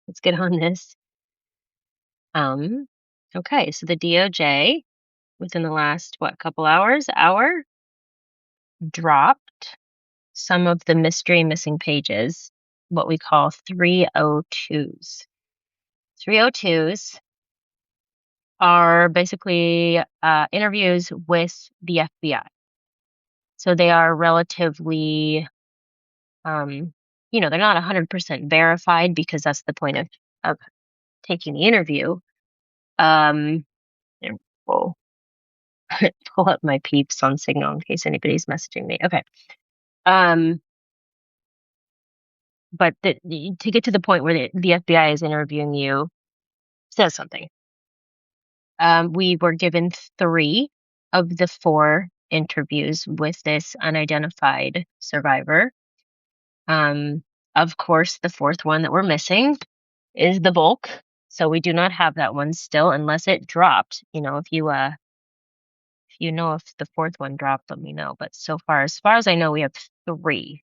Let's get on this. Okay, so the DOJ within the last couple hour, dropped some of the mystery missing pages, what we call 302s. 302s are basically interviews with the FBI. So they are relatively, they're not 100% verified because that's the point of taking the interview. Here, pull, pull up my peeps on Signal in case anybody's messaging me. Okay. But to get to the point where the FBI is interviewing you says something. We were given 3 of the 4 interviews with this unidentified survivor. Of course, the 4th one that we're missing is the bulk. So we do not have that one still unless it dropped. If you know if the 4th one dropped, let me know. But as far as I know, we have 3.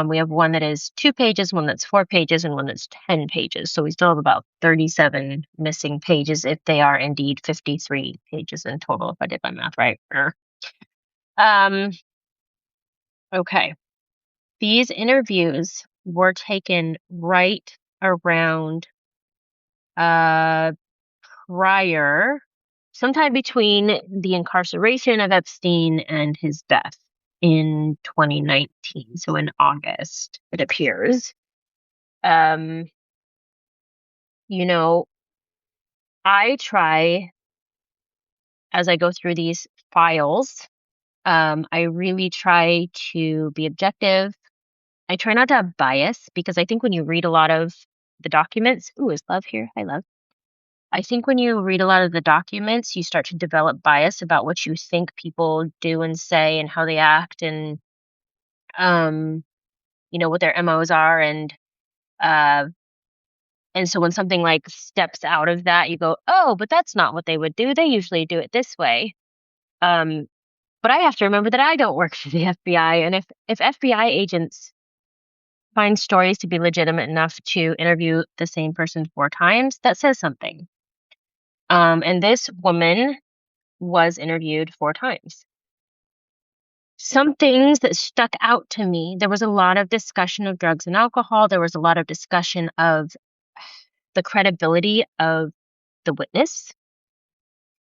We have one that is 2 pages, one that's 4 pages, and one that's 10 pages. So we still have about 37 missing pages if they are indeed 53 pages in total, if I did my math right. Um, okay. These interviews were taken right around prior, sometime between the incarceration of Epstein and his death in 2019. So in August, it appears. Um, I try as I go through these files, I really try to be objective. I try not to have bias because I think when you read a lot of the documents, ooh, is Love here? Hi, Love. I think when you read a lot of the documents, you start to develop bias about what you think people do and say and how they act and, um, what their MOs are. Uh, and so when something like steps out of that, you go, oh, but that's not what they would do. They usually do it this way. Um, but I have to remember that I don't work for the FBI. And if FBI agents find stories to be legitimate enough to interview the same person 4 times, that says something. And this woman was interviewed 4 times. Some things that stuck out to me, there was a lot of discussion of drugs and alcohol. There was a lot of discussion of the credibility of the witness.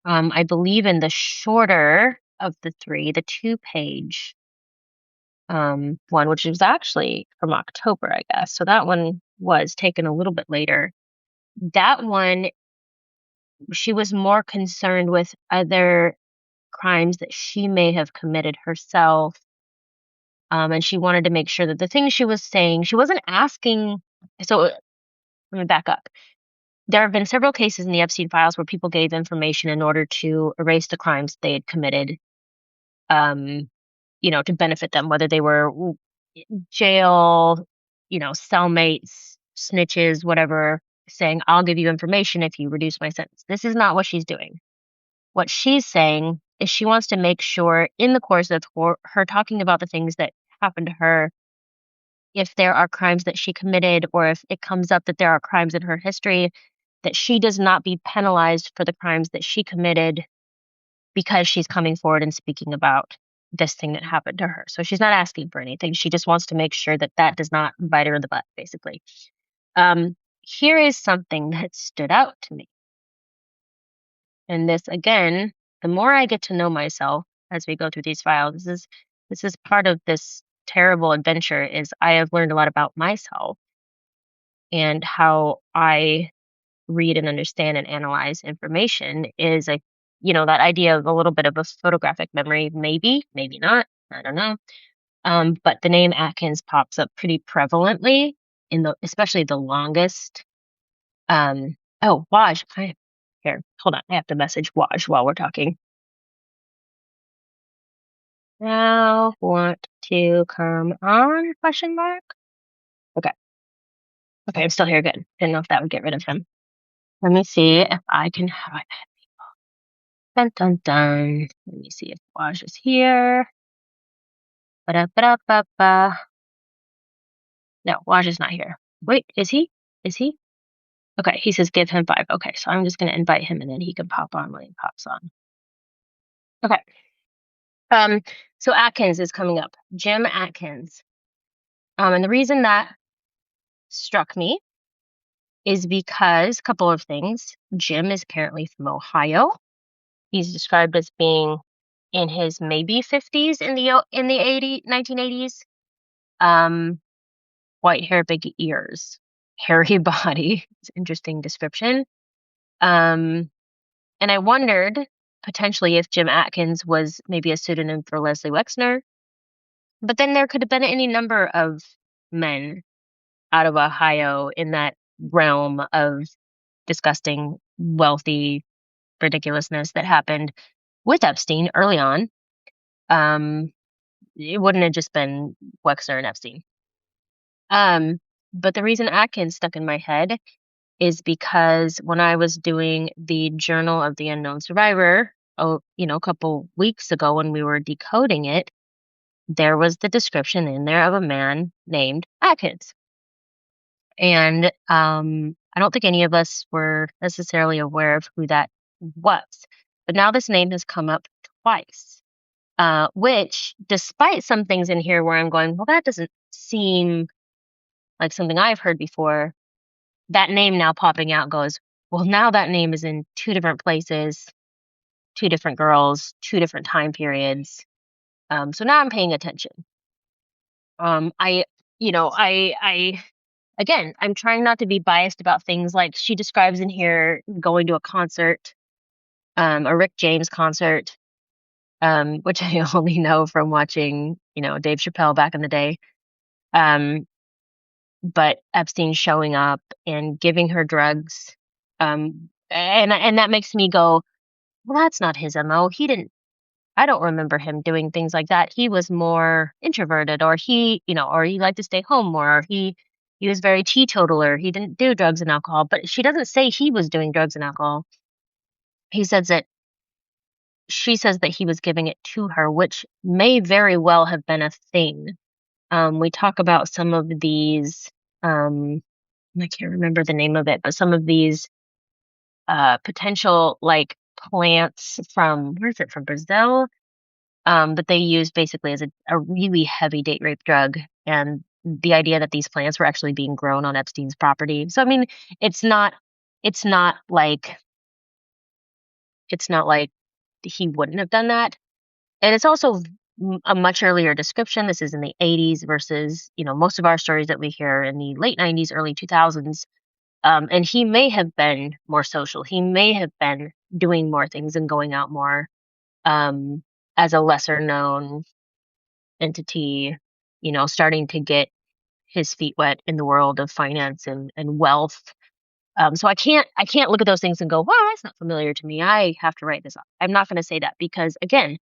I believe in the shorter of the 3, the 2-page one, which was actually from October, I guess. So that one was taken a little bit later. That one, she was more concerned with other crimes that she may have committed herself. And she wanted to make sure that the things she was saying, she wasn't asking. So let me back up. There have been several cases in the Epstein files where people gave information in order to erase the crimes they had committed, to benefit them, whether they were jail, cellmates, snitches, whatever, saying, I'll give you information if you reduce my sentence. This is not what she's doing. What she's saying is she wants to make sure in the course of her talking about the things that happened to her, if there are crimes that she committed or if it comes up that there are crimes in her history, that she does not be penalized for the crimes that she committed because she's coming forward and speaking about this thing that happened to her. So she's not asking for anything. She just wants to make sure that that does not bite her in the butt, basically. Here is something that stood out to me. And this, again, the more I get to know myself as we go through these files, this is part of this terrible adventure, is I have learned a lot about myself and how I read and understand and analyze information is that idea of a little bit of a photographic memory, maybe not, I don't know. But the name Atkins pops up pretty prevalently especially the longest. Oh, Waj, here, hold on. I have to message Waj while we're talking. Now want to come on, question mark? Okay, I'm still here, good. Didn't know if that would get rid of him. Let me see if I can have Dun, dun, dun. Let me see if Waj is here. Ba-da-ba-da-ba-ba. No, Waj is not here. Wait, is he? Is he? Okay, he says give him 5. Okay, so I'm just going to invite him and then he can pop on when he pops on. Okay. So Atkins is coming up. Jim Atkins. And the reason that struck me is because a couple of things. Jim is apparently from Ohio. He's described as being in his maybe 50s in the 1980s. White hair, big ears, hairy body. It's an interesting description. And I wondered potentially if Jim Atkins was maybe a pseudonym for Leslie Wexner. But then there could have been any number of men out of Ohio in that realm of disgusting, wealthy ridiculousness that happened with Epstein early on. It wouldn't have just been Wexner and Epstein. But the reason Atkins stuck in my head is because when I was doing the Journal of the Unknown Survivor, a couple weeks ago when we were decoding it, there was the description in there of a man named Atkins. And I don't think any of us were necessarily aware of who that was. But now this name has come up twice, which, despite some things in here where I'm going, well, that doesn't seem like something I've heard before, that name now popping out goes, well, now that name is in 2 different places, 2 different girls, 2 different time periods. So now I'm paying attention. Again, I'm trying not to be biased about things like she describes in here going to a concert, a Rick James concert, which I only know from watching, Dave Chappelle back in the day. But Epstein showing up and giving her drugs. And that makes me go, well, that's not his MO. I don't remember him doing things like that. He was more introverted, or he liked to stay home more, or he was very teetotaler. He didn't do drugs and alcohol, but she doesn't say he was doing drugs and alcohol. She says that he was giving it to her, which may very well have been a thing. We talk about some of these, I can't remember the name of it, but some of these potential like plants from, where is it, from Brazil? That they use basically as a really heavy date rape drug. And the idea that these plants were actually being grown on Epstein's property. So, I mean, it's not like he wouldn't have done that. And it's also a much earlier description. This is in the 80s versus, most of our stories that we hear in the late 90s, early 2000s. And he may have been more social. He may have been doing more things and going out more as a lesser known entity, starting to get his feet wet in the world of finance and wealth. So I can't look at those things and go, wow, that's not familiar to me. I have to write this up. I'm not going to say that because, again,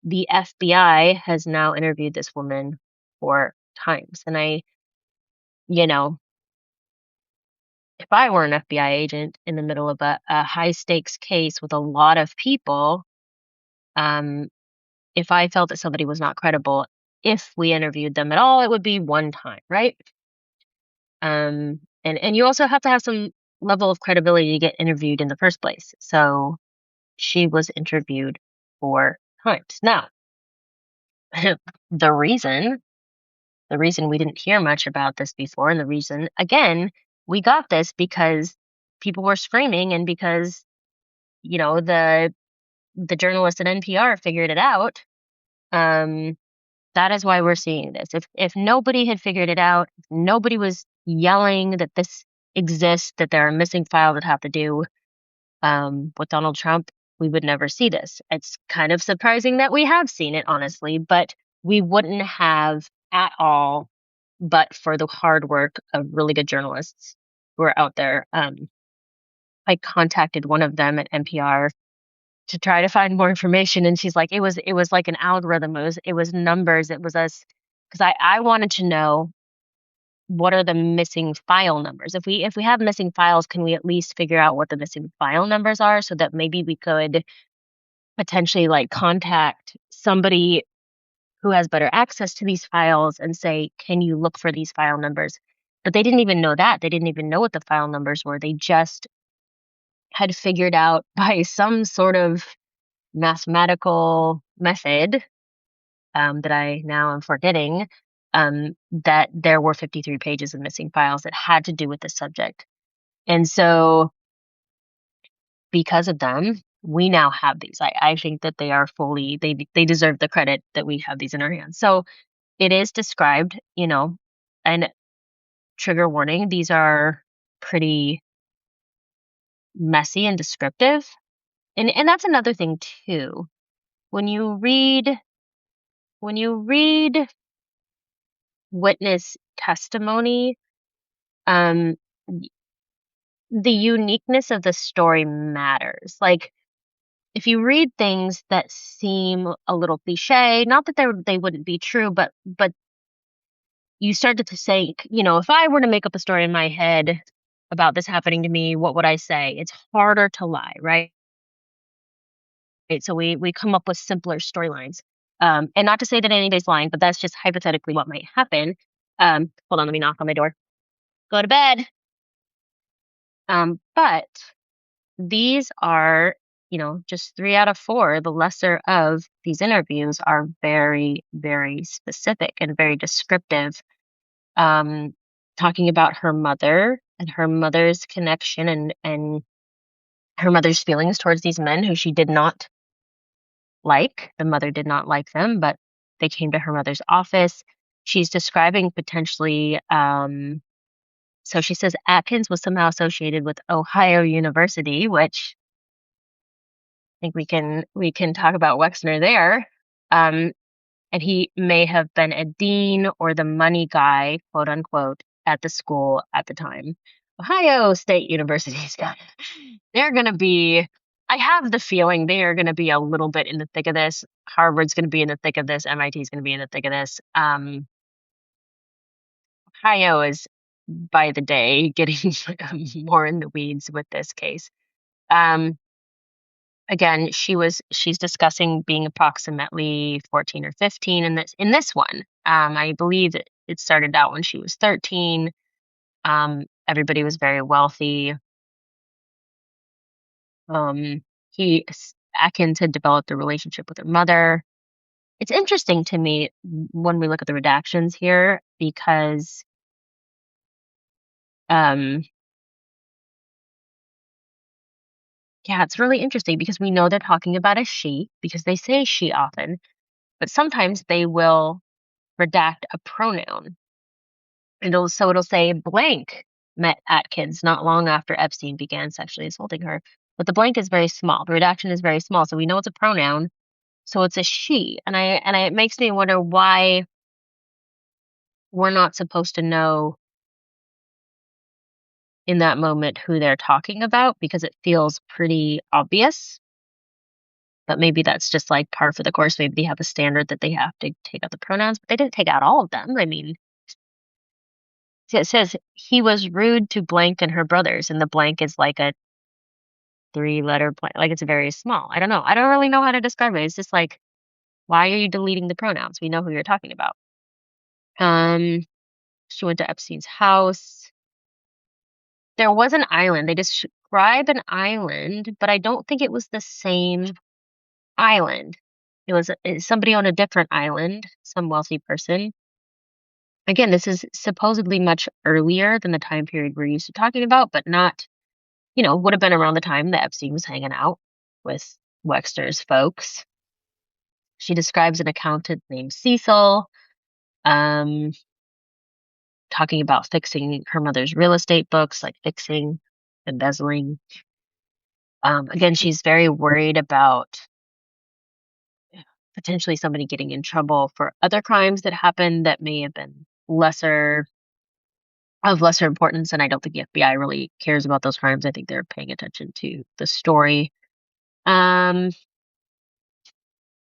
the FBI has now interviewed this woman 4 times. And if I were an FBI agent in the middle of a high stakes case with a lot of people, if I felt that somebody was not credible, if we interviewed them at all, it would be 1 time, right? And you also have to have some level of credibility to get interviewed in the first place. So she was interviewed 4 times. Now, the reason we didn't hear much about this before, and the reason, again, we got this because people were screaming and because, the journalist at NPR figured it out. That is why we're seeing this. If nobody had figured it out, if nobody was yelling that this exists, that there are missing files that have to do with Donald Trump, we would never see this. It's kind of surprising that we have seen it, honestly, but we wouldn't have at all, but for the hard work of really good journalists who are out there. I contacted one of them at NPR to try to find more information, and she's like, it was like an algorithm. It was numbers. It was us, because I wanted to know what are the missing file numbers. If we have missing files, can we at least figure out what the missing file numbers are, so that maybe we could potentially like contact somebody who has better access to these files and say, can you look for these file numbers? But they didn't even know that. They didn't even know what the file numbers were. They just had figured out by some sort of mathematical method that I now am forgetting, that there were 53 pages of missing files that had to do with the subject. And so because of them, we now have these. I think that they are fully, they deserve the credit that we have these in our hands. So it is described, and trigger warning, these are pretty messy and descriptive. And that's another thing too. When you read witness testimony, um the uniqueness of the story matters. Like, if you read things that seem a little cliche, not that they wouldn't be true, but you started to think, if I were to make up a story in my head about this happening to me, what would I say? It's harder to lie, right? So we come up with simpler storylines. And not to say that anybody's lying, but that's just hypothetically what might happen. Hold on, let me knock on my door. Go to bed. But these are, just 3 out of 4. The lesser of these interviews are very, very specific and very descriptive. Talking about her mother and her mother's connection and her mother's feelings towards these men who she did not like. The mother did not like them, but they came to her mother's office. She's describing potentially, so she says Atkins was somehow associated with Ohio University, which I think we can talk about Wexner there. And he may have been a dean or the money guy, quote unquote, at the school at the time. Ohio State University's got they're gonna be, I have the feeling they are gonna be a little bit in the thick of this. Harvard's gonna be in the thick of this, MIT's gonna be in the thick of this. Ohio is by the day getting more in the weeds with this case. Um, Again, she's discussing being approximately 14 or 15 in this one. I believe it started out when she was 13. Everybody was very wealthy. Um, Atkins had developed a relationship with her mother. It's interesting to me when we look at the redactions here because um, yeah, it's really interesting because we know they're talking about a she because they say she often, but sometimes they will redact a pronoun. It'll say blank met Atkins not long after Epstein began sexually assaulting her. But the blank is very small. The redaction is very small, so we know it's a pronoun. So it's a she, and it makes me wonder why we're not supposed to know in that moment who they're talking about because it feels pretty obvious. But maybe that's just like par for the course. Maybe they have a standard that they have to take out the pronouns, but they didn't take out all of them. I mean, it says he was rude to blank and her brothers, and the blank is like a 3-letter blank, like it's very small. I don't know. I don't really know how to describe it. It's just like, why are you deleting the pronouns? We know who you're talking about. Um, she went to Epstein's house. There was an island. They describe an island, but I don't think it was the same island. It was somebody on a different island, some wealthy person. Again, this is supposedly much earlier than the time period we're used to talking about, but not, would have been around the time that Epstein was hanging out with Wexner's folks. She describes an accountant named Cecil, um, talking about fixing her mother's real estate books, like fixing, embezzling. Again, she's very worried about potentially somebody getting in trouble for other crimes that happened that may have been of lesser importance. And I don't think the FBI really cares about those crimes. I think they're paying attention to the story. She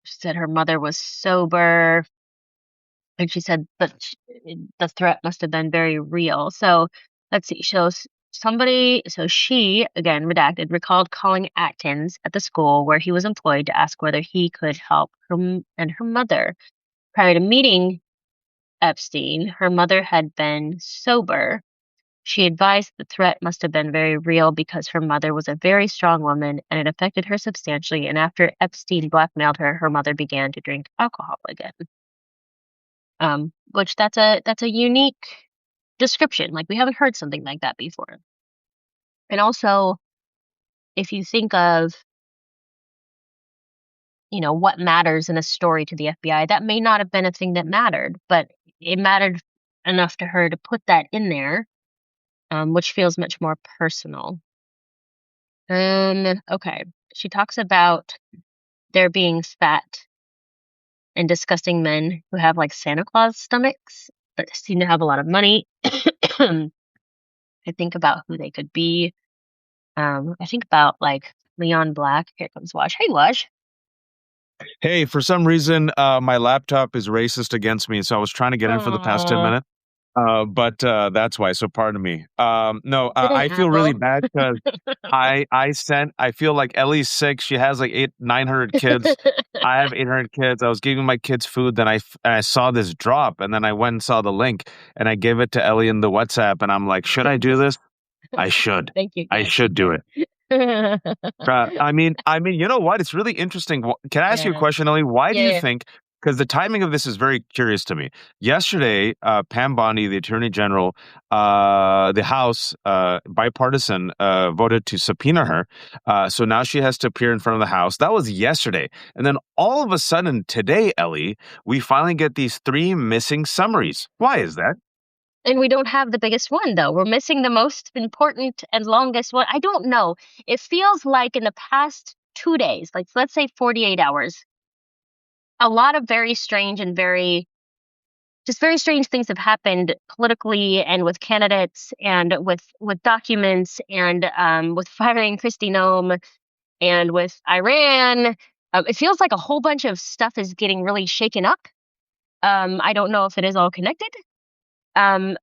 said her mother was sober. And she said that the threat must have been very real. So let's see. So she, again, redacted, recalled calling Atkins at the school where he was employed to ask whether he could help her and her mother. Prior to meeting Epstein, her mother had been sober. She advised the threat must have been very real because her mother was a very strong woman and it affected her substantially. And after Epstein blackmailed her, her mother began to drink alcohol again. Which that's a unique description. Like we haven't heard something like that before. And also, if you think of, what matters in a story to the FBI, that may not have been a thing that mattered, but it mattered enough to her to put that in there, which feels much more personal. Okay. She talks about there being fat and disgusting men who have like Santa Claus stomachs that seem to have a lot of money. I think about who they could be. I think about like Leon Black. Here comes Wash. Hey, Wash. Hey, for some reason, my laptop is racist against me, so I was trying to get in for the past 10 Aw, minutes. But that's why. So pardon me. No, is it an I feel really apple? bad because I feel like Ellie's sick. She has like 900 kids. I have 800 kids. I was giving my kids food. Then I saw this drop, and then I went and saw the link, and I gave it to Ellie in the WhatsApp, and I'm like, should I do this? I should. Thank you. I Yes, you should do should. it. I mean, you know what? It's really interesting. Can I ask you a Yeah. question, Ellie? Why do Yeah, you yeah. think? Because the timing of this is very curious to me. Yesterday, Pam Bondi, the Attorney General, the House, bipartisan, voted to subpoena her. So now she has to appear in front of the House. That was yesterday, and then all of a sudden today, Ellie, we finally get these three missing summaries. Why is that? And we don't have the biggest one, though. We're missing the most important and longest one. I don't know. It feels like in the past 2 days, like let's say 48 hours, a lot of very strange and very strange things have happened politically and with candidates and with documents and with firing Kristi Noem and with Iran. It feels like a whole bunch of stuff is getting really shaken up. I don't know if it is all connected. Um,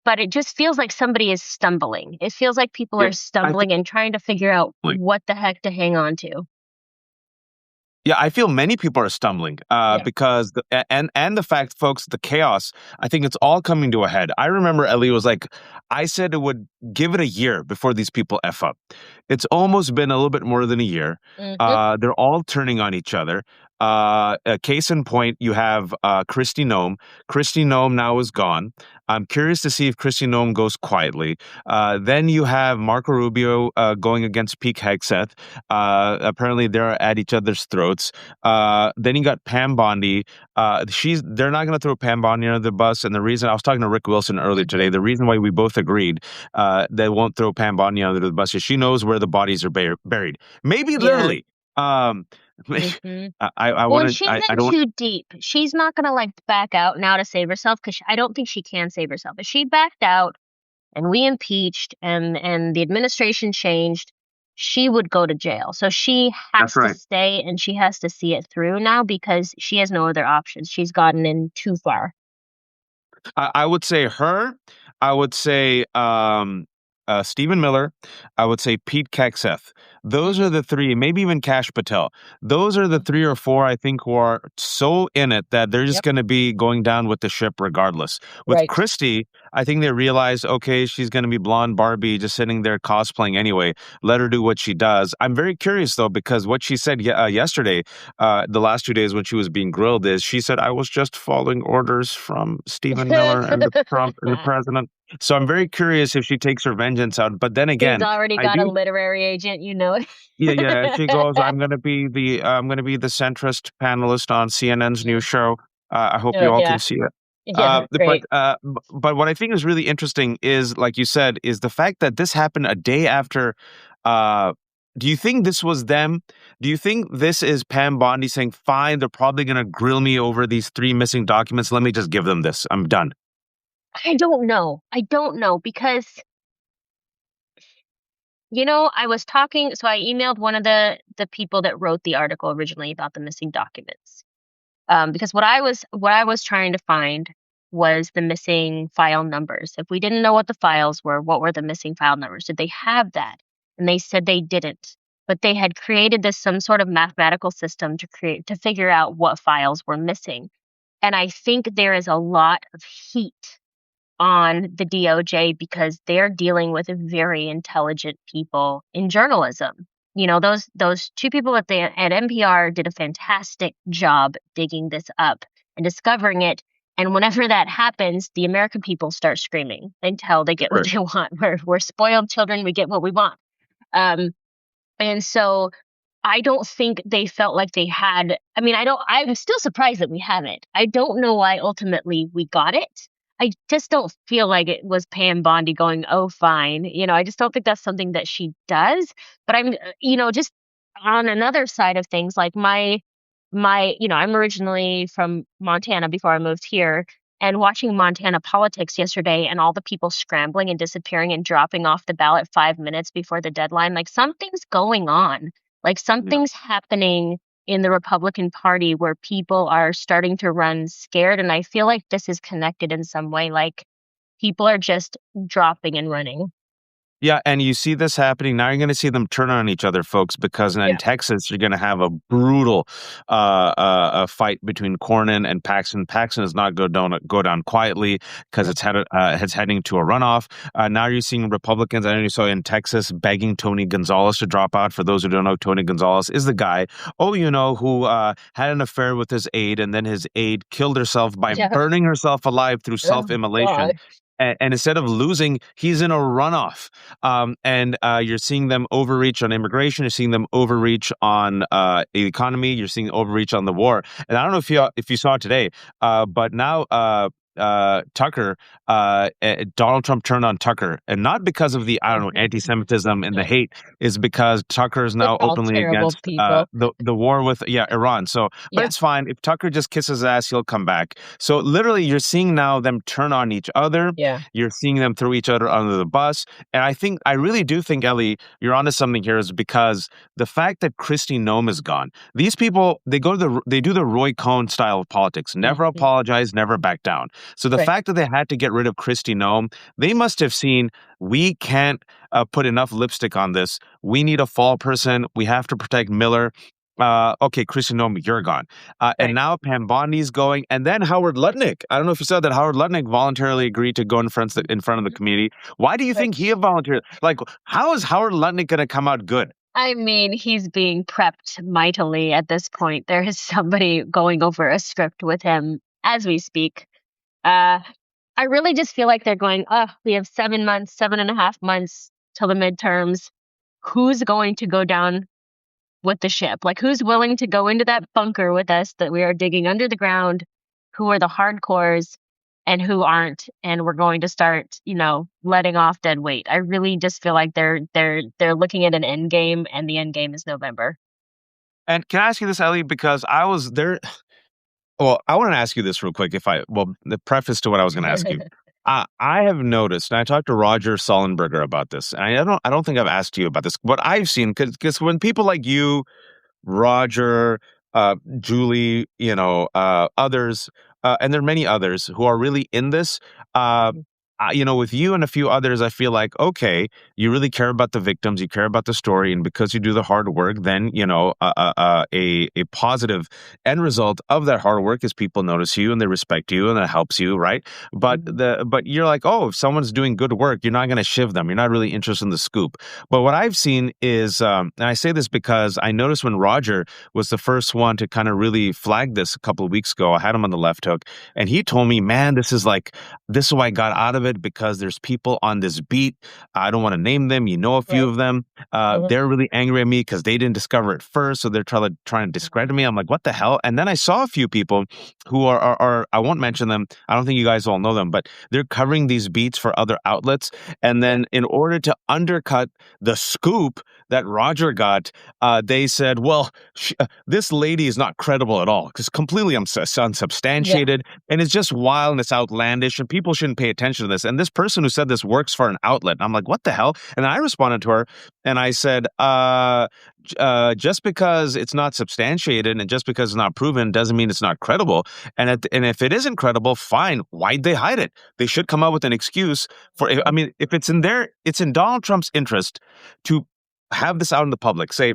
but it just feels like somebody is stumbling. It feels like people Yeah, are I stumbling and trying to figure out think. what the heck to hang on to. Yeah, I feel many people are stumbling Yeah. because and the fact, folks, the chaos. I think it's all coming to a head. I remember Ellie was like, I said it would give it a year before these people f up. It's almost been a little bit more than a year. Hmm. They're all turning on each other. A case in point, you have Kristi Noem. Kristi Noem now is gone. I'm curious to see if Kristi Noem goes quietly. Then you have Marco Rubio going against Pete Hegseth. Apparently, they're at each other's throats. Then you got Pam Bondi. They're not going to throw Pam Bondi under the bus. And the reason I was talking to Rick Wilson earlier today, Hmm. the reason why we both agreed they won't throw Pam Bondi under the bus is she knows where the bodies are buried. Maybe Yeah. literally. Um, Hmm. I Well, and want to. she's I in don't. too deep. She's not gonna like back out now to save herself because I don't think she can save herself. If she backed out and we impeached and the administration changed, she would go to jail. So she That's has to right. stay and she has to see it through now because she has no other options. She's gotten in too far. I would say her. I would say Stephen Miller. I would say Pete Hegseth. Those are Hmm. the three, maybe even Cash Patel. Those are the three Hmm. or four I think who are so in it that they're just Yep. going to be going down with the ship regardless. With Right. Christie, I think they realize, okay, she's going to be blonde Barbie just sitting there cosplaying anyway. Let her do what she does. I'm very curious though, because what she said yesterday, the last 2 days when she was being grilled, is she said, I was just following orders from Stephen Miller and the Trump and the president. So I'm very curious if she takes her vengeance out. But then She's again, already I got a do. literary agent, you know Yeah, yeah. She goes, it. I'm gonna be the centrist panelist on CNN's new Mm. show. I hope Oh, you all can yeah. see it. Yeah, But great. but what I think is really interesting is, like you said, is the fact that this happened a day after. Uh, do you think this was them? Do you think this is Pam Bondi saying, "Fine, they're probably gonna grill me over these three missing documents. Let me just give them this. I'm done." I don't know. I don't know because, I was talking, so I emailed one of the people that wrote the article originally about the missing documents. Because what I was trying to find was the missing file numbers. If we didn't know what the files were, what were the missing file numbers? Did they have that? And they said they didn't. But they had created this some sort of mathematical system to figure out what files were missing. And I think there is a lot of heat on the DOJ because they're dealing with very intelligent people in journalism. You know, those two people at NPR did a fantastic job digging this up and discovering it. And whenever that happens, the American people start screaming until they get what Sure. they want. We're spoiled children. We get what we want. Um, and so I don't think they felt like they had. I mean, I'm still surprised that we haven't. I don't know why ultimately we got it. I just don't feel like it was Pam Bondi going, "Oh, fine." You know, I just don't think that's something that she does. But just on another side of things, like I'm originally from Montana before I moved here, and watching Montana politics yesterday and all the people scrambling and disappearing and dropping off the ballot 5 minutes before the deadline, like something's going on. Like Yeah. something's happening in the Republican Party where people are starting to run scared. And I feel like this is connected in some way. Like people are just dropping and running. Yeah, and you see this happening now. You're going to see them turn on each other, folks, because in Yeah. Texas you're going to have a brutal fight between Cornyn and Paxton. Paxton does not go down quietly because it's heading to a runoff. Now you're seeing Republicans. I know you saw in Texas begging Tony Gonzalez to drop out. For those who don't know, Tony Gonzalez is the guy, who had an affair with his aide, and then his aide killed herself by Yeah. burning herself alive through Oh, self-immolation. God. And instead of losing, he's in a runoff. And you're seeing them overreach on immigration. You're seeing them overreach on the economy. You're seeing overreach on the war. And I don't know if you saw it today, but now Tucker, Donald Trump turned on Tucker, and not because of the, I don't know, anti-Semitism and the hate, is because Tucker is They're now all openly terrible against people. the war with Iran. So, but Yeah. it's fine if Tucker just kisses ass, he'll come back. So literally, you're seeing now them turn on each other. Yeah. You're seeing them throw each other under the bus. And I really do think, Ellie, you're onto something here, is because the fact that Kristi Noem is gone, these people, they do the Roy Cohn style of politics, never Mhm. apologize, never back down. So the Right. fact that they had to get rid of Kristi Noem, they must have seen, we can't put enough lipstick on this. We need a fall person. We have to protect Miller. Okay, Kristi Noem, you're gone. And Right. now Pam Bondi's going, and then Howard Lutnick. I don't know if you saw that Howard Lutnick voluntarily agreed to go in front of the community. Why do you Right. think he volunteered? Like, how is Howard Lutnick going to come out good? I mean, he's being prepped mightily at this point. There is somebody going over a script with him as we speak. Uh, I really just feel like they're going, oh, we have 7 months, 7.5 months till the midterms. Who's going to go down with the ship? Like, who's willing to go into that bunker with us that we are digging under the ground? Who are the hardcores and who aren't? And we're going to start, letting off dead weight. I really just feel like they're looking at an end game, and the end game is November. And can I ask you this, Ellie? Because I was there. Well, I want to ask you this real quick. The preface to what I was going to ask you. I have noticed, and I talked to Roger Sullenberger about this, and I don't think I've asked you about this, but I've seen, because when people like you, Roger, Julie, others, and there are many others who are really in this. Uh, with you and a few others, I feel like, okay, you really care about the victims, you care about the story, and because you do the hard work, then a positive end result of that hard work is people notice you and they respect you and that helps you, right? Mhm. But you're like, oh, if someone's doing good work, you're not going to shiv them. You're not really interested in the scoop. But what I've seen is, and I say this because I noticed when Roger was the first one to kind of really flag this a couple of weeks ago, I had him on the left hook, and he told me, man, this is why I got out of it, because there's people on this beat. I don't want to name them. You know a few Right. of them. Mhm. They're really angry at me because they didn't discover it first, so they're trying to discredit me. I'm like, what the hell? And then I saw a few people who are I won't mention them. I don't think you guys all know them, but they're covering these beats for other outlets. And Yeah. then in order to undercut the scoop that Roger got, they said, well, this lady is not credible at all because completely Yeah. unsubstantiated, and it's just wild and it's outlandish, and people shouldn't pay attention to this. And this person who said this works for an outlet. And I'm like, what the hell? And then I responded to her and I said, just because it's not substantiated and just because it's not proven doesn't mean it's not credible. And if it isn't credible, fine. Why'd they hide it? They should come up with an excuse for. I Mhm. mean, if it's in Donald Trump's interest to have this out in the public. Say,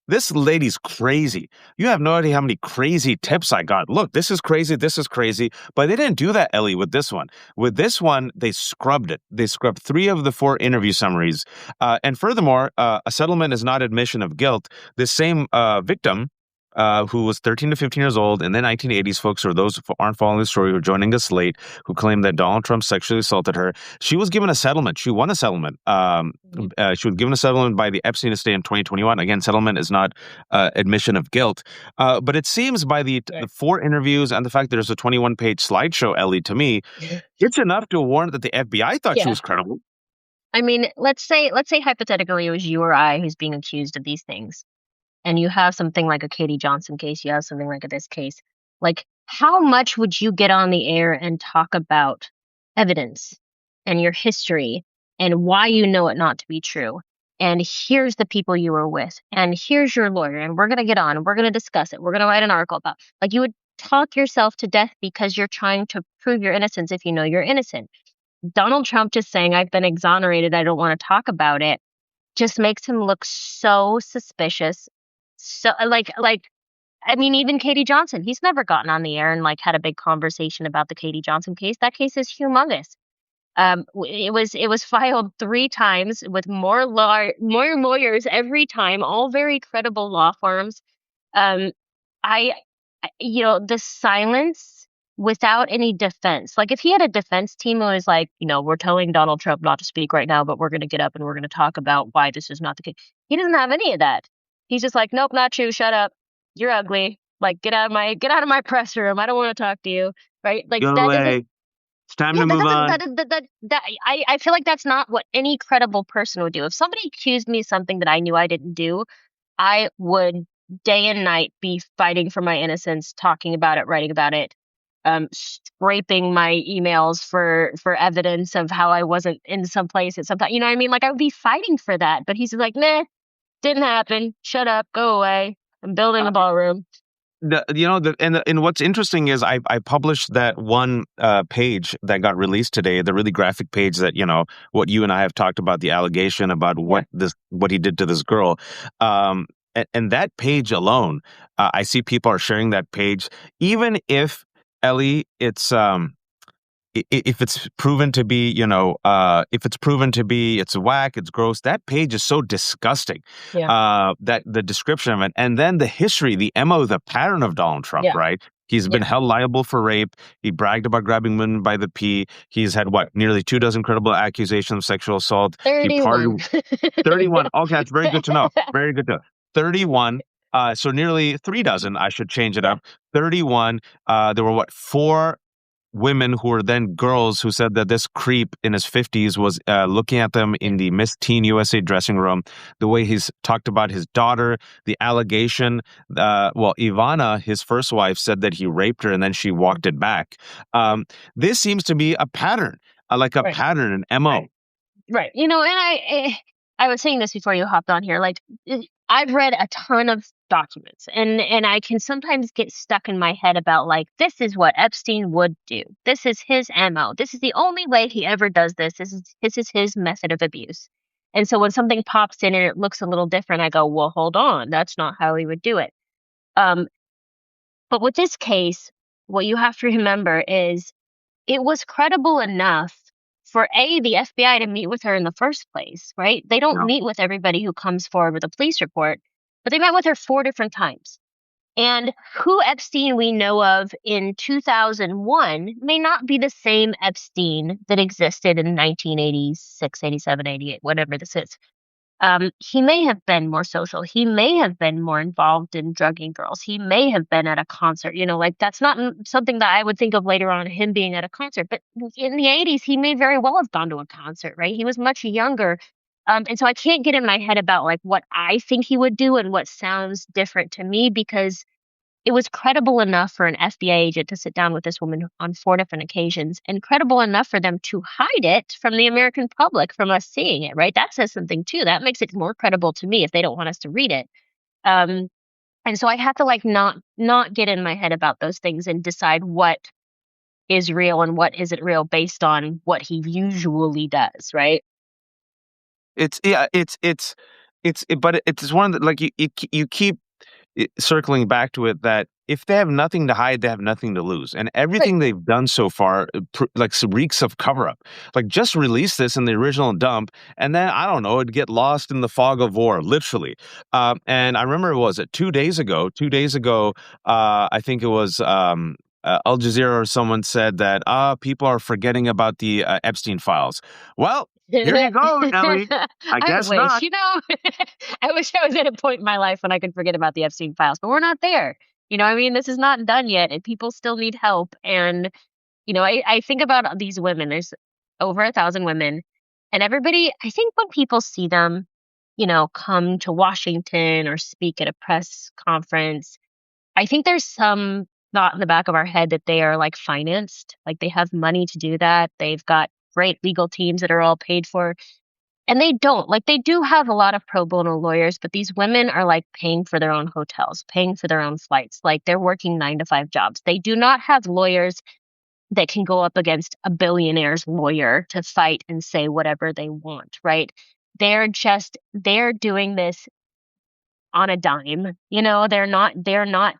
this lady's crazy. You have no idea how many crazy Yeah. tips I got. Look, this is crazy. This is crazy. But they didn't do that, Ellie, with this one. With this one, they scrubbed it. They scrubbed three of the four interview summaries. And furthermore, a settlement is not admission of guilt. This same victim, who was 13 to 15 years old in the 1980s, folks, or those who aren't following the story, who are joining us late, who claimed that Donald Trump sexually assaulted her. She was given a settlement. She won a settlement. Mhm. She was given a settlement by the Epstein estate in 2021. Again, settlement is not admission of guilt. But it seems by the Right. four interviews and the fact that there's a 21-page slideshow, Ellie, to me, it's enough to warrant that the FBI thought she Yeah. was credible. I mean, let's say hypothetically it was you or I who's being accused of these things, and you have something like a Katie Johnson case, you have something like this case. Like, how much would you get on the air and talk about evidence and your history and why you know it not to be true? And here's the people you were with, and here's your lawyer, and we're gonna get on, and we're gonna discuss it. We're gonna write an article about. Like, you would talk yourself to death because you're trying to prove your innocence if you know you're innocent. Donald Trump just saying, I've been exonerated, I don't want to talk about it, just makes him look so suspicious. So like I mean, even Katie Johnson, he's never gotten on the air and like had a big conversation about the Katie Johnson case. That case is humongous. It was filed 3 times with more lawyers every time, all very credible law firms. Um, I, the silence without any defense. Like if he had a defense team who was like, we're telling Donald Trump not to speak right now, but we're going to get up and we're going to talk about why this is not the case. He doesn't have any of that. He's just like, nope, not you. Shut up. You're ugly. Like get out of my press room. I don't want to talk to you. Right? Like Go that doesn't. away. It's time Yeah, to that move doesn't. on. I feel like that's not what any credible person would do. If somebody accused me of something that I knew I didn't do, I would day and night be fighting for my innocence, talking about it, writing about it, scraping my emails for evidence of how I wasn't in some place at some time. You know what I mean? Like I would be fighting for that. But he's just like, nah, didn't happen. Shut up, go away. I'm building a ballroom. And what's interesting is I published that one page that got released today, the really graphic page that what you and I have talked about, the allegation about Yeah, what he did to this girl, and that page alone, I see people are sharing that page, even if Ellie, if it's proven to be, if it's proven to be, it's whack, it's gross. That page is so disgusting. yeah, That the description of it, and then the history, the MO, the pattern of Donald Trump, yeah, right? He's been yeah. held liable for rape. He bragged about grabbing women by the pee. He's had what, nearly 24 credible accusations of sexual assault. He 31. parted 31. Okay, that's very good to know. Very good to know. 31. So nearly 36. I should change it Yeah, up. 31. There were what, four women who were then girls who said that this creep in his 50s was looking at them yeah, in the Miss Teen USA dressing room. The way he's talked about his daughter, the allegation. Ivana, his first wife, said that he raped her and then she walked it back. yeah. This seems to be a pattern, like a Right. pattern, an MO. Right. And I was saying this before you hopped on here. Like I've read a ton of documents, and I can sometimes get stuck in my head about like this is what Epstein would do. This is his MO. This is the only way he ever does this. This is his method of abuse. And so when something pops in and it looks a little different, I go, well, hold on, that's not how he would do it. Um, but with this case, what you have to remember is it was credible enough for the FBI to meet with her in the first place, right? They don't Yeah. meet with everybody who comes forward with a police report, but they met with her 4 different times. And who Epstein we know of in 2001 may not be the same Epstein that existed in 1986, 87, 88, whatever this is. He may have been more social. He may have been more involved in drugging girls. He may have been at a concert. Like that's not something that I would think of later on him being at a concert. But in the 80s, he may very well have gone to a concert, right? He was much younger. And so I can't get in my head about like what I think he would do and what sounds different to me because it was credible enough for an FBI agent to sit down with this woman on 4 different occasions and credible enough for them to hide it from the American public from us seeing it, right? That says something too. That makes it more credible to me if they don't want us to read it. Um, and so I have to like not get in my head about those things and decide what is real and what isn't real based on what he usually does, right? It's yeah, it's but it's one that like you keep circling back to it that if they have nothing to hide, they have nothing to lose, and Right. everything they've done so far, like reeks of cover up. Like just release this in the original dump, and then I don't know, it'd get lost in the fog of war, literally. And I remember, was it 2 days ago? 2 days ago, I think it was. Al Jazeera or someone said that people are forgetting about the Epstein files. Well, here you go, Ellie. I I guess wish, not. you know, I wish I was at a point in my life when I could forget about the Epstein files, but we're not there. I mean, this is not done yet, and people still need help. And, I think about these women. There's over 1,000 women, and everybody, I think when people see them, come to Washington or speak at a press conference, I think there's some thought in the back of our head that they are like financed, like they have money to do that. They've got great legal teams that are all paid for. And they don't. Like they do have a lot of pro bono lawyers, but these women are like paying for their own hotels, paying for their own flights. Like they're working 9 to 5 jobs. They do not have lawyers that can go up against a billionaire's lawyer to fight and say whatever they want, right? They're doing this on a dime. They're not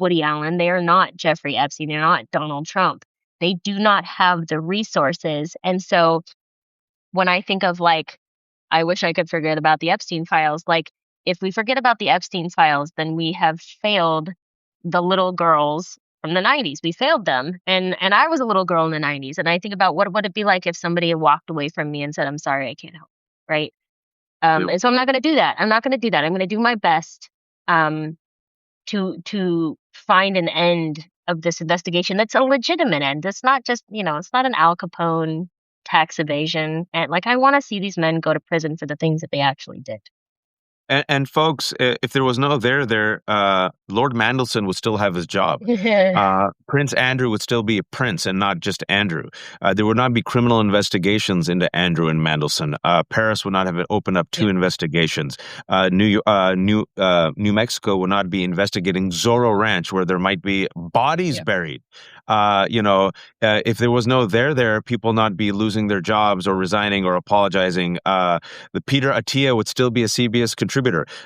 Woody Allen, they are not Jeffrey Epstein, they're not Donald Trump. They do not have the resources. And so when I think of like, I wish I could forget about the Epstein files, like if we forget about the Epstein files, then we have failed the little girls from the 90s. We failed them. And I was a little girl in the 90s. And I think about what would it be like if somebody had walked away from me and said, I'm sorry, I can't help. Right. Yep. And so I'm not going to do that. I'm not going to do that. I'm going to do my best. Um, to find an end of this investigation that's a legitimate end. It's not just, it's not an Al Capone tax evasion. And like, I want to see these men go to prison for the things that they actually did. And folks, if there was no there, Lord Mandelson would still have his job. Prince Andrew would still be a prince and not just Andrew. There would not be criminal investigations into Andrew and Mandelson. Paris would not have opened up two Yep. investigations. New Mexico would not be investigating Zorro Ranch, where there might be bodies Yep. buried. If there was no there, people not be losing their jobs or resigning or apologizing. The Peter Attia would still be a CBS contributor.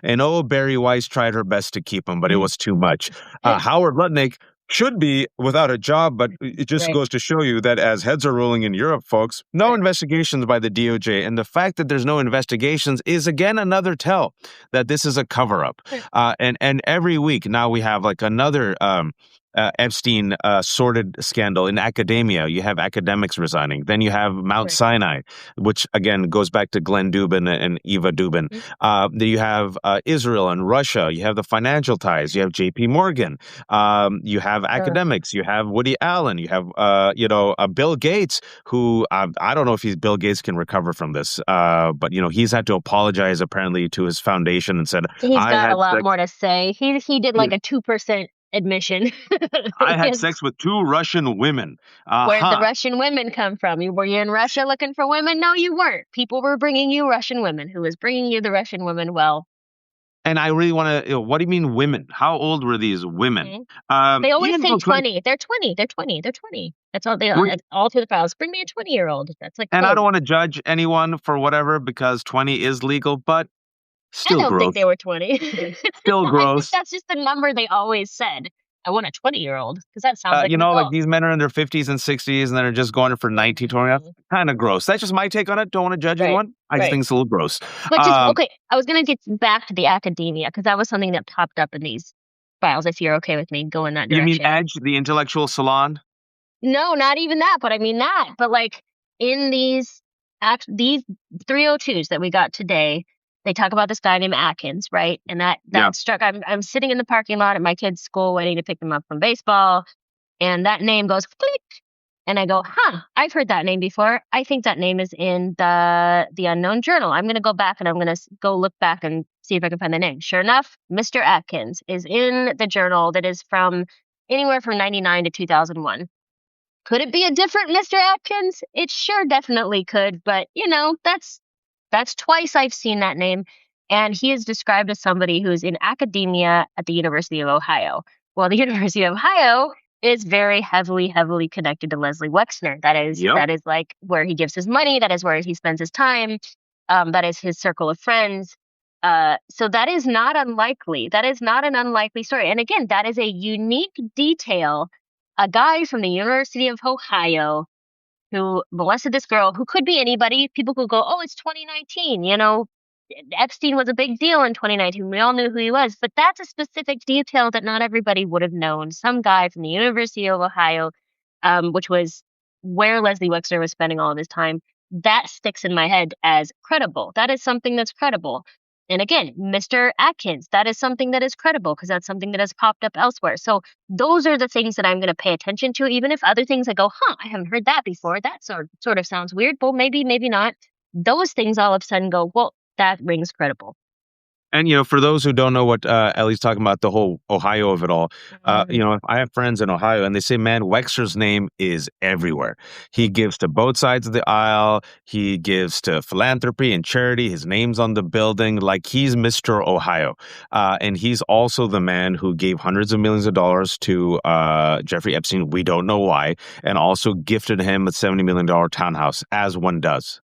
And Barry Weiss tried her best to keep him, but it was too much. Howard Lutnick should be without a job, but it just Right. goes to show you that as heads are rolling in Europe, folks, no Right. investigations by the DOJ. And the fact that there's no investigations is again another tell that this is a cover up. Right. And every week now we have like another Epstein sordid scandal in academia. You have academics resigning. Then you have Mount Right. Sinai, which again goes back to Glenn Dubin and Eva Dubin. Then you have Israel and Russia. You have the financial ties. You have J.P. Morgan. You have academics. You have Woody Allen. You have Bill Gates, who I don't know if Bill Gates can recover from this, but he's had to apologize apparently to his foundation and said He's I got a had lot sex. more to say. He did like a 2% admission. I had Yes. sex with two Russian women. Where'd the Aha. Russian women come from? Were you in Russia looking for women? No, you weren't. People were bringing you Russian women. Who was bringing you the Russian women? Well, And I really want to. What do you mean women? How old were these women? mhm. They always Even say folks like, 20. They're 20. They're 20. They're 20. That's all they we- all through the files. Bring me a 20-year-old. That's like and I don't code. want to judge anyone for whatever because 20 is legal, but I still don't think gross. they were 20. Still I think gross. that's just the number they always said. I want a 20-year-old because that sounds like an Like adult. these men are in their 50s and 60s and they're just going for 19, 20. That's Mhm. kind of gross. That's just my take on it. Don't want to judge Right. anyone. I just Right. think it's a little gross. But just Um, okay, I was gonna get back to the academia because that was something that popped up in these files. If you're okay with me going that you mean direction. Edge, the intellectual salon? No, not even that, but I mean that. But like in these 302s that we got today, they talk about this guy named Atkins, right? And that Yeah. struck. I'm sitting in the parking lot at my kid's school waiting to pick them up from baseball, and that name goes click, and I go, huh, I've heard that name before. I think that name is in the Unknown Journal. I'm gonna go back and I'm gonna go look back and see if I can find the name. Sure enough, Mr. Atkins is in the journal that is from anywhere from 99 to 2001. Could it be a different Mr. Atkins? It sure definitely could, but that's twice I've seen that name, and he is described as somebody who's in academia at the University of Ohio. Well, the University of Ohio is very heavily, heavily connected to Leslie Wexner. That is Yep. that is like where he gives his money. That is where he spends his time. That is his circle of friends. So that is not unlikely. That is not an unlikely story. And again, that is a unique detail. A guy from the University of Ohio who molested this girl who could be anybody. People could go, oh, it's 2019. Epstein was a big deal in 2019. We all knew who he was, but that's a specific detail that not everybody would have known. Some guy from the University of Ohio, which was where Leslie Wexner was spending all of his time, that sticks in my head as credible. That is something that's credible. And again, Mr. Atkins, that is something that is credible because that's something that has popped up elsewhere. So those are the things that I'm going to pay attention to, even if other things I go, I haven't heard that before. That sort of sounds weird. Well, maybe, maybe not. Those things all of a sudden go, well, that rings credible. And for those who don't know what Ellie's talking about, the whole Ohio of it all, Mhm. I have friends in Ohio, and they say, man, Wexler's name is everywhere. He gives to both sides of the aisle. He gives to philanthropy and charity. His name's on the building, like he's Mr. Ohio, and he's also the man who gave hundreds of millions of dollars to Jeffrey Epstein. We don't know why, and also gifted him a $70 million townhouse, as one does.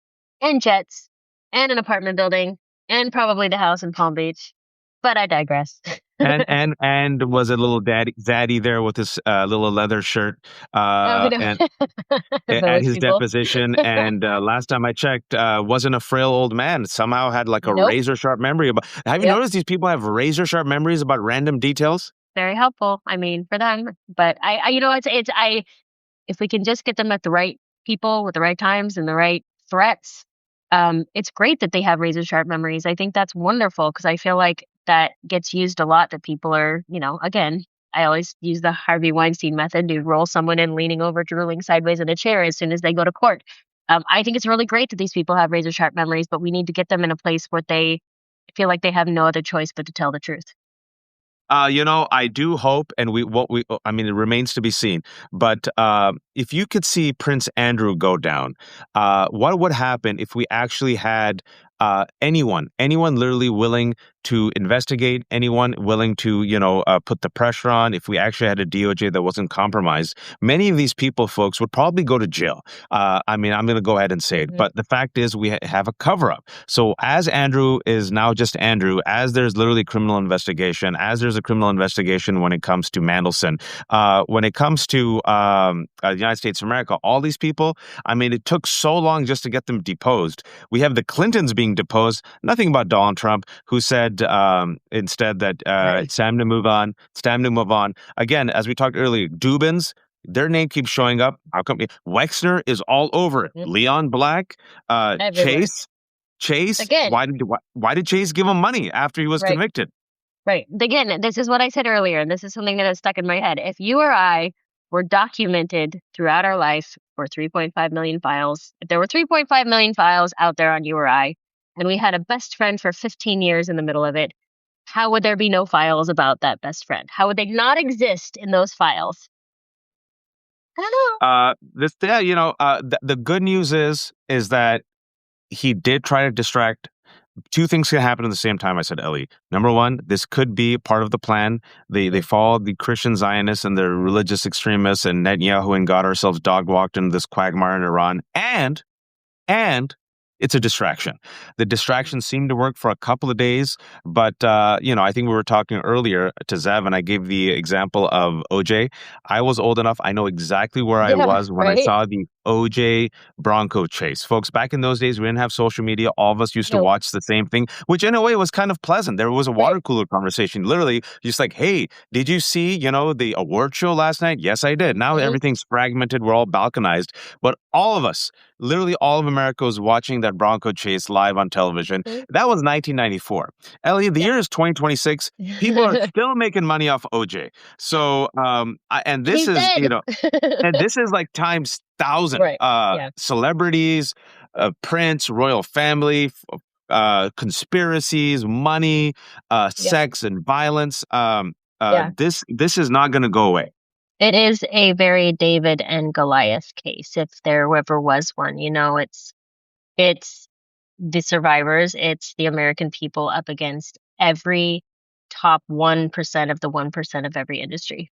And jets, and an apartment building, and probably the house in Palm Beach. But I digress. And was a little daddy there with his little leather shirt Oh, no. and at Those his people. deposition. And last time I checked, wasn't a frail old man. Somehow had like a Nope. razor sharp memory about. Have you Yep. noticed these people have razor sharp memories about random details? Very helpful. I mean, for them. But if we can just get them at the right people with the right times and the right threats, it's great that they have razor sharp memories. I think that's wonderful because I feel like that gets used a lot. That people are, again, I always use the Harvey Weinstein method to roll someone in leaning over, drooling sideways in a chair as soon as they go to court. I think it's really great that these people have razor sharp memories, but we need to get them in a place where they feel like they have no other choice but to tell the truth. I do hope, and I mean, it remains to be seen. But if you could see Prince Andrew go down, what would happen if we actually had anyone literally willing to investigate, anyone willing to, put the pressure on? If we actually had a DOJ that wasn't compromised, many of these people, folks, would probably go to jail. I mean, I'm going to go ahead and say it, Mhm. but the fact is, we have a cover up. So as Andrew is now just Andrew, as there's literally criminal investigation, as there's a criminal investigation when it comes to Mandelson, when it comes to the United States of America, all these people, I mean, it took so long just to get them deposed. We have the Clintons being deposed, nothing about Donald Trump, who said instead that Right. it's time to move on. It's time to move on. Again, as we talked earlier, Dubins, their name keeps showing up. How come Wexner is all over it? Mhm. Leon Black, Everywhere. Chase. Again, Why did Chase give him money after he was right. convicted? Right. Again, this is what I said earlier, and this is something that has stuck in my head. If you or I were documented throughout our life for 3.5 million files, if there were 3.5 million files out there on you or I, and we had a best friend for 15 years in the middle of it, how would there be no files about that best friend? How would they not exist in those files? I don't know. This, yeah, the good news is that he did try to distract. Two things can happen at the same time, I said, Ellie. Number one, this could be part of the plan. They Mhm. follow the Christian Zionists and the religious extremists and Netanyahu and got ourselves dog walked into this quagmire in Iran. And it's a distraction. The distraction seemed to work for a couple of days, but I think we were talking earlier to Zev, and I gave the example of OJ. I was old enough; I know exactly where I Yeah, was when I right? saw the OJ Bronco chase. Folks, back in those days, we didn't have social media. All of us used to No, watch the same thing, which in a way was kind of pleasant. There was a right? water cooler conversation, literally, just like, "Hey, did you see, the award show last night?" Yes, I did. Now Hmm. everything's fragmented. We're all balkanized, but all of us. Literally, all of America was watching that Bronco chase live on television. Hmm. That was 1994. Ellie, the Yep. year is 2026. People are still making money off OJ. So, and this He's is, dead. and this is like times thousand. Right. Yeah. Celebrities, Prince, royal family, conspiracies, money, Yep. sex, and violence. Yeah. This is not going to go away. It is a very David and Goliath case, if there ever was one. It's the survivors, it's the American people up against every top 1% of the 1% of every industry.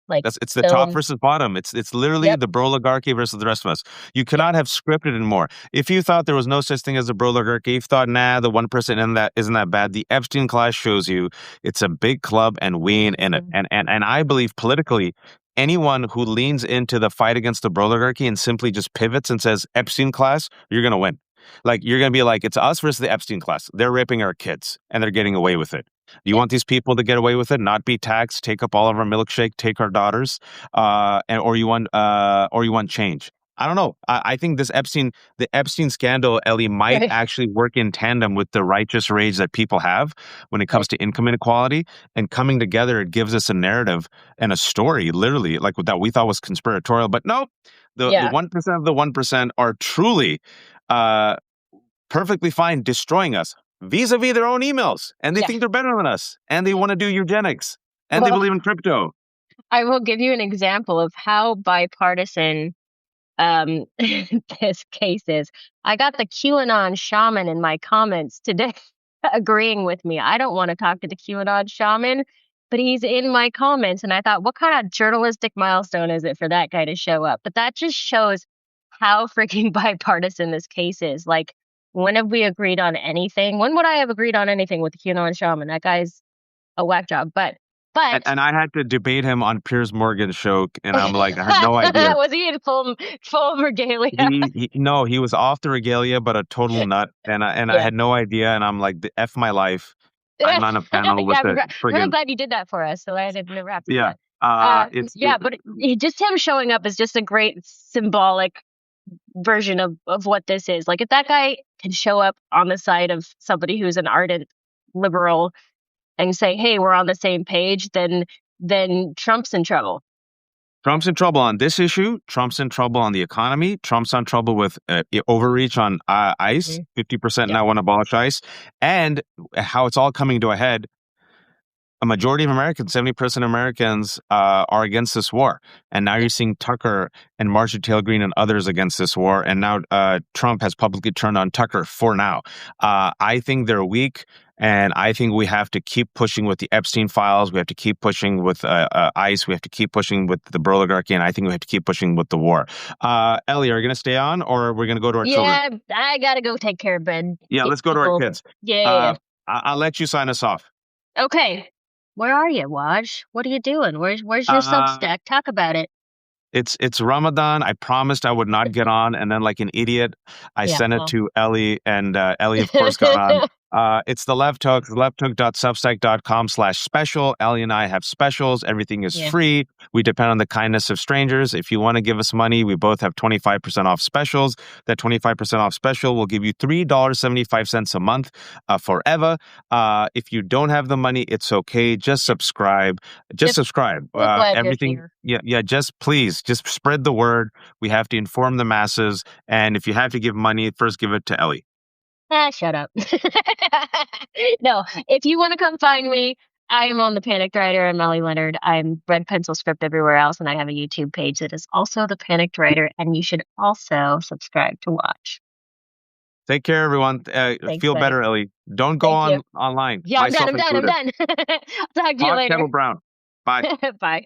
Like It's the top film. versus bottom. It's literally Yep. the bro oligarchy versus the rest of us. You Yep. cannot have scripted it more. If you thought there was no such thing as a bro oligarchy, if you thought, nah, the 1% in that isn't that bad, the Epstein class shows you it's a big club and we ain't in it. Mhm. And I believe politically, anyone who leans into the fight against the bro oligarchy and simply just pivots and says Epstein class, you're gonna win. Like you're gonna be like, it's us versus the Epstein class. They're raping our kids and they're getting away with it. Do you Yep. want these people to get away with it, not be taxed, take up all of our milkshake, take our daughters, or you want change? I don't know. I think the Epstein scandal, Ellie, might Right. actually work in tandem with the righteous rage that people have when it comes Right. to income inequality, and coming together, it gives us a narrative and a story, literally, like that we thought was conspiratorial. But no, the Yeah. 1% of the 1% are truly uh, perfectly fine destroying us vis-a-vis their own emails, and they Yeah. think they're better than us, and they want to do eugenics, and they Well, believe in crypto. I will give you an example of how bipartisan this case is. I got the QAnon shaman in my comments today agreeing with me. I don't want to talk to the QAnon shaman, but he's in my comments. And I thought, what kind of journalistic milestone is it for that guy to show up? But that just shows how freaking bipartisan this case is. Like, when have we agreed on anything? When would I have agreed on anything with the QAnon shaman? That guy's a whack job. But And I had to debate him on Piers Morgan's show, and I'm like, I had no idea. was he in full regalia? No, he was off the regalia, but a total nut, and I Yeah. had no idea, and I'm like, the F my life. I'm Yeah, on a panel with I'm the really friggin' glad you did that for us, so I didn't never have to do yeah. that. It's Yeah, but just him showing up is just a great symbolic version of what this is. Like, if that guy can show up on the side of somebody who's an ardent liberal and say, "Hey, we're on the same page," then Trump's in trouble. Trump's in trouble on this issue. Trump's in trouble on the economy. Trump's in trouble with overreach on ICE. Mhm. 50% Yep. now want to abolish ICE. And how it's all coming to a head, a majority of Americans, 70% of Americans are against this war. And now you're Yep. seeing Tucker and Marjorie Taylor Greene and others against this war. And now Trump has publicly turned on Tucker for now. I think they're weak. And I think we have to keep pushing with the Epstein files. We have to keep pushing with ICE. We have to keep pushing with the oligarchy. And I think we have to keep pushing with the war. Ellie, are you going to stay on, or we're going to go to our children? Yeah, I gotta go take care of Ben. Yeah, let's go to our People. kids. Yeah, yeah, Uh, yeah. I'll let you sign us off. Okay. Where are you, Waj? What are you doing? Where's your Uh, Substack? Talk about it. it's Ramadan. I promised I would not get on, and then like an idiot, I Yeah, sent it well. to Ellie, and Ellie, of course, got on. It's the Left Hook, lefthook.substack.com/special. Ellie and I have specials. Everything is Yeah. free. We depend on the kindness of strangers. If you want to give us money, we both have 25% off specials. That 25% off special will give you $3.75 a month forever. If you don't have the money, it's okay. Just subscribe. Just Just subscribe. we're glad you're Everything. here. Yeah. Just please, just spread the word. We have to inform the masses. And if you have to give money, first give it to Ellie. Ah, shut up. No, if you want to come find me, I am on the Panicked Writer. I'm Ellie Leonard. I'm Red Pencil Script everywhere else, and I have a YouTube page that is also the Panicked Writer, and you should also subscribe to watch. Take care, everyone. Thanks, Feel buddy. better, Ellie. Don't go Thank you. online, Yeah, I'm done. myself I'm done. I'm included. done. I'll talk to you Hot kettle later. brown. Bye. Bye.